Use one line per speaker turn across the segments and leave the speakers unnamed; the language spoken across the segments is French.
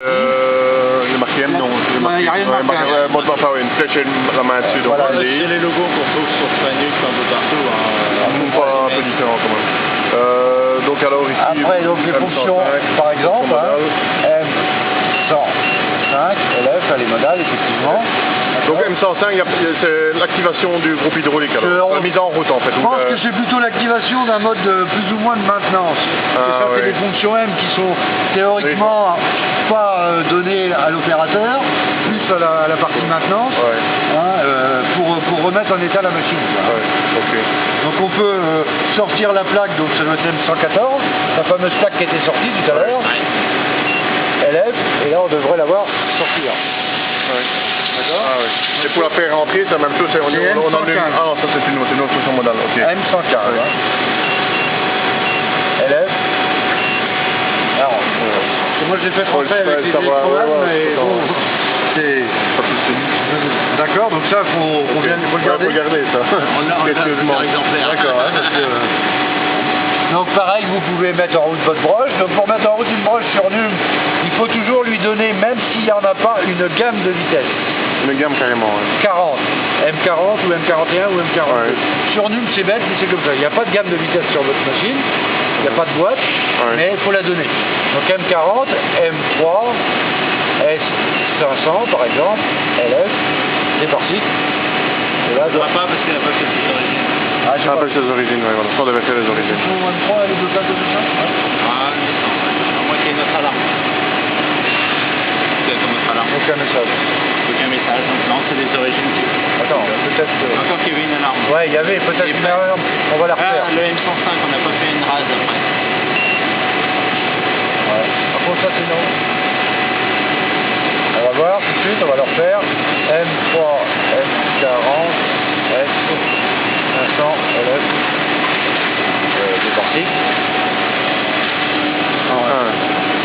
Il est marqué M, non.
Il n'y a rien de marqué.
Bon, enfin, une flèche et la main dessus. Donc,
Voilà, c'est les logos qu'on trouve sur Fanux, un peu partout.
Pas un peu différent quand même. Donc alors ici...
Après, donc les fonctions, par exemple, M105, LF, les modales, effectivement.
Donc M105, c'est l'activation du groupe hydraulique, alors. La mise en route en fait.
Je pense que c'est plutôt l'activation d'un mode plus ou moins de maintenance. Ça, c'est les fonctions M qui sont théoriquement pas données à l'opérateur, plus à la partie maintenance, pour remettre en état la machine. Donc on peut sortir la plaque, donc c'est le M114, la fameuse plaque qui était sortie tout à l'heure, LF, et là on devrait la voir sortir.
Et pour la faire rentrer, c'est la même chose, on en a ah non, ça c'est une autre fonction modale.
M115. LF. Alors, moi j'ai fait français avec les programmes, mais bon, c'est... D'accord, donc ça, faut le garder.
Faut garder ça.
On a plusieurs exemplaires.
D'accord, donc pareil, vous pouvez mettre en route votre broche. Donc pour mettre en route une broche sur NUM, il faut toujours lui donner, même s'il n'y en a pas, une gamme de vitesse.
Une gamme carrément,
40, M40 ou M41 ou M42. Sur NUM c'est bête, mais c'est comme ça. Il n'y a pas de gamme de vitesse sur votre machine, il n'y a pas de boîte, mais il faut la donner. Donc M40, M3, S500 par exemple, LF, c'est parti. Et là,
on ne voit pas parce qu'elle n'a pas fait ses origines.
Ah, je pas ses origines, voilà. Ça devait faire les origines.
M3, elle est blocage de tout ça.
Ah, à moins qu'il y ait notre alarme. C'est comme notre alarme.
Aucun message.
Aucun message, donc non, c'est des origines.
Attends, peut-être...
Encore qu'il y avait une alarme.
Ouais, il y avait peut-être une alarme. On va la refaire.
Ah, le M105, on n'a pas fait une rase après.
Ouais. Par contre, ça c'est non. On va voir tout de suite, on va le refaire. M3, M40, S500, LF. C'est parti.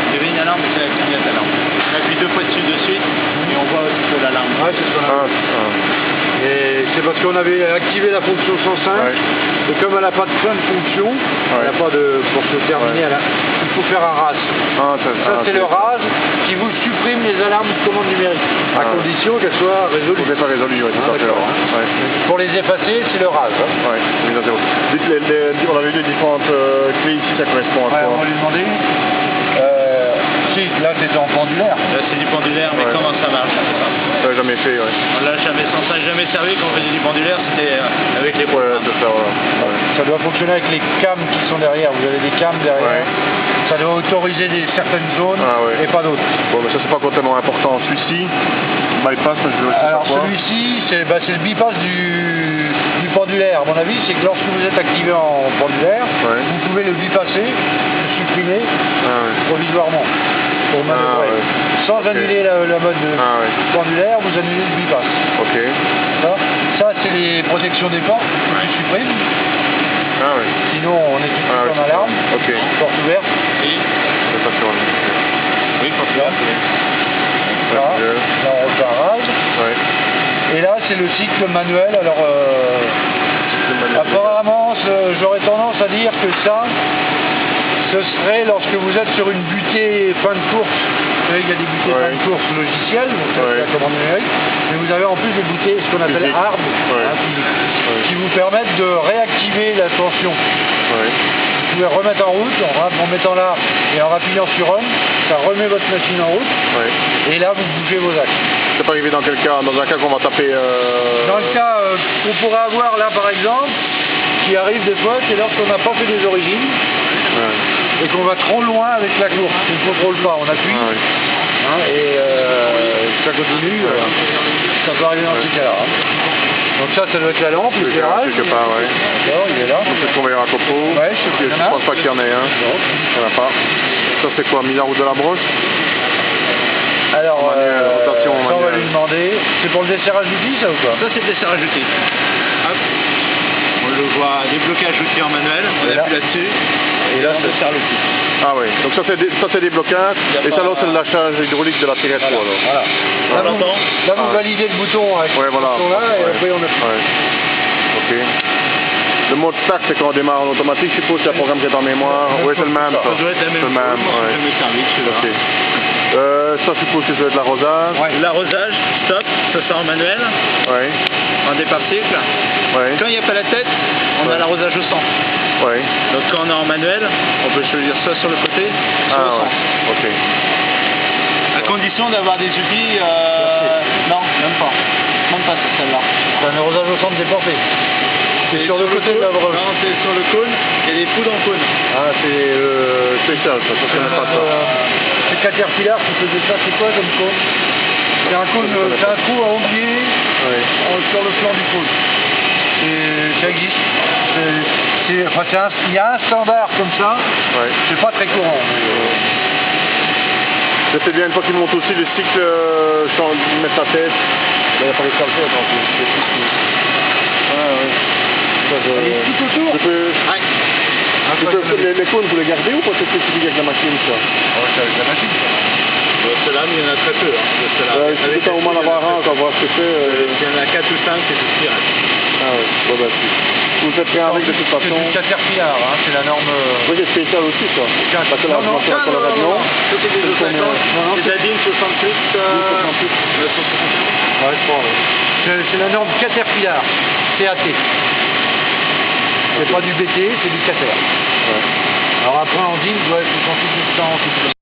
Il y avait une alarme, mais c'est la clignote alarme. On appuie deux fois dessus de suite et on voit aussitôt l'alarme.
Ouais, c'est ce qu'on a vu. Et c'est parce qu'on avait activé la fonction 105, et comme elle n'a pas de fin de fonction, elle n'a pas de... pour se terminer, il faut faire un RAS. Ça c'est le RAS qui vous supprime les alarmes de commande numérique, à condition qu'elles soient résolues.
Faut qu'elles soient résolues,
Pour les effacer, c'est le RAS.
On avait vu les différentes clés ici, ça correspond à quoi?
On va lui demander. Si, là c'était en pendulaire.
Là c'est du pendulaire, mais comment ça marche?
Ça n'a jamais fait,
On l'a jamais, ça n'a jamais servi quand on faisait du pendulaire, c'était avec les
Ça doit fonctionner avec les cams qui sont derrière. Vous avez des cams derrière. Ça doit autoriser certaines zones et pas d'autres.
Bon, mais ça c'est pas tellement important. Celui-ci, bypass, je veux aussi.
Alors celui-ci, c'est le bypass du pendulaire. À mon avis, c'est que lorsque vous êtes activé en pendulaire, vous pouvez le bypasser, le supprimer provisoirement. Pour manœuvrer. Sans annuler la mode pendulaire, vous annulez le bypass. Ça c'est les protections des portes que tu supprimes. Sinon on est tout de suite en alarme. Porte ouverte.
Oui, porte ouverte.
Là on reparage. Et là c'est le cycle manuel. Alors apparemment j'aurais tendance à dire que ça ce serait lorsque vous êtes sur une butée fin de course. Vous savez, il y a des butées fin de course logicielles, donc c'est la commande numérique, mais vous avez en plus des butées, ce qu'on appelle hard, qui vous permettent de réactiver la tension. Vous pouvez remettre en route en mettant là et en appuyant sur on, ça remet votre machine en route, et là vous bougez vos axes.
C'est pas arrivé dans quel cas? Dans un cas qu'on va taper...
Dans le cas qu'on pourrait avoir là par exemple, qui arrive des fois, c'est lorsqu'on n'a pas fait des origines. Et qu'on va trop loin avec la course, on ne contrôle pas, on appuie, et ça continue, ça peut arriver dans ce cas-là. Donc ça doit être la lampe, l'éclairage.
Quelque part,
D'accord, il est là.
Donc c'est qu'on verra à copo. Je ne pense pas qu'il y en ait un. Il n'y en a pas. Ça c'est quoi, mise en route de la broche?
Alors, ça on va lui demander. C'est pour le desserrage d'outils ça ou quoi?
Ça c'est le desserrage d'outils. Hop. On le voit, déblocage d'outils en manuel, on appuie là-dessus. Et là, ça sert l'outil.
Ah oui, donc ça c'est des blocages, et ça là c'est le lâchage hydraulique de la tirette.
Là vous validez le bouton avec ce bouton-là, et après on appuie.
Le mode start c'est quand on démarre en automatique, je suppose qu'il y a un programme qui est en mémoire. Oui, c'est le même.
Ça doit être la même chose,
ça suppose que ça va être l'arrosage.
Ouais.
L'arrosage, stop, ça sort en manuel,
Ouais.
en départ cycle.
Ouais.
Quand il n'y a pas la tête, on a l'arrosage au centre.
Ouais.
Donc quand on est en manuel, on peut choisir soit sur le côté, soit au
Ah
centre.
ouais. Ok.
À condition d'avoir des outils, non, même pas. Même pas sur celle-là.
C'est un arrosage au centre déporté. C'est sur le côté de la broche.
Non, c'est sur le cône, il y a des poudres en cône.
Ah, c'est spécial, ça c'est pas ça.
C'est Caterpillar qui faisait ça, c'est quoi comme cône? C'est un cône, c'est un trou à ombier
Ouais.
sur le flanc du cône. Ça existe. Enfin, il y a un standard comme ça,
Ouais.
c'est pas très courant.
C'est bien une fois qu'ils montent aussi le cycle, ils mettent sa tête. Là, il n'y a pas les calcels, attends,
Et tout autour.
je peux... Les cônes, vous les gardez ou pas c'est spécifique avec la machine, ça?
C'est avec la machine.
Ceux-là, mais il y en a très peu. Hein, de ceux-là.
Je peux au moins en avoir un, quand on voit ce que c'est.
Il y en a 4 ou 5 qui se tirent.
Ah ouais, bon bah si. Vous ne faites rien avec de toute
C'est
façon.
du Caterpillar, hein, c'est la norme.
Oui, c'est spécial aussi, ça. Parce que la
Non,
dimension sur le avion.
Ça, c'est des 250. Les Adine 68.
68. Ouais, je crois, ouais.
C'est la norme Caterpillar, CAT. C'est pas du BT, c'est du Cater.
Ouais.
Alors après en DIN, doit être 68 200.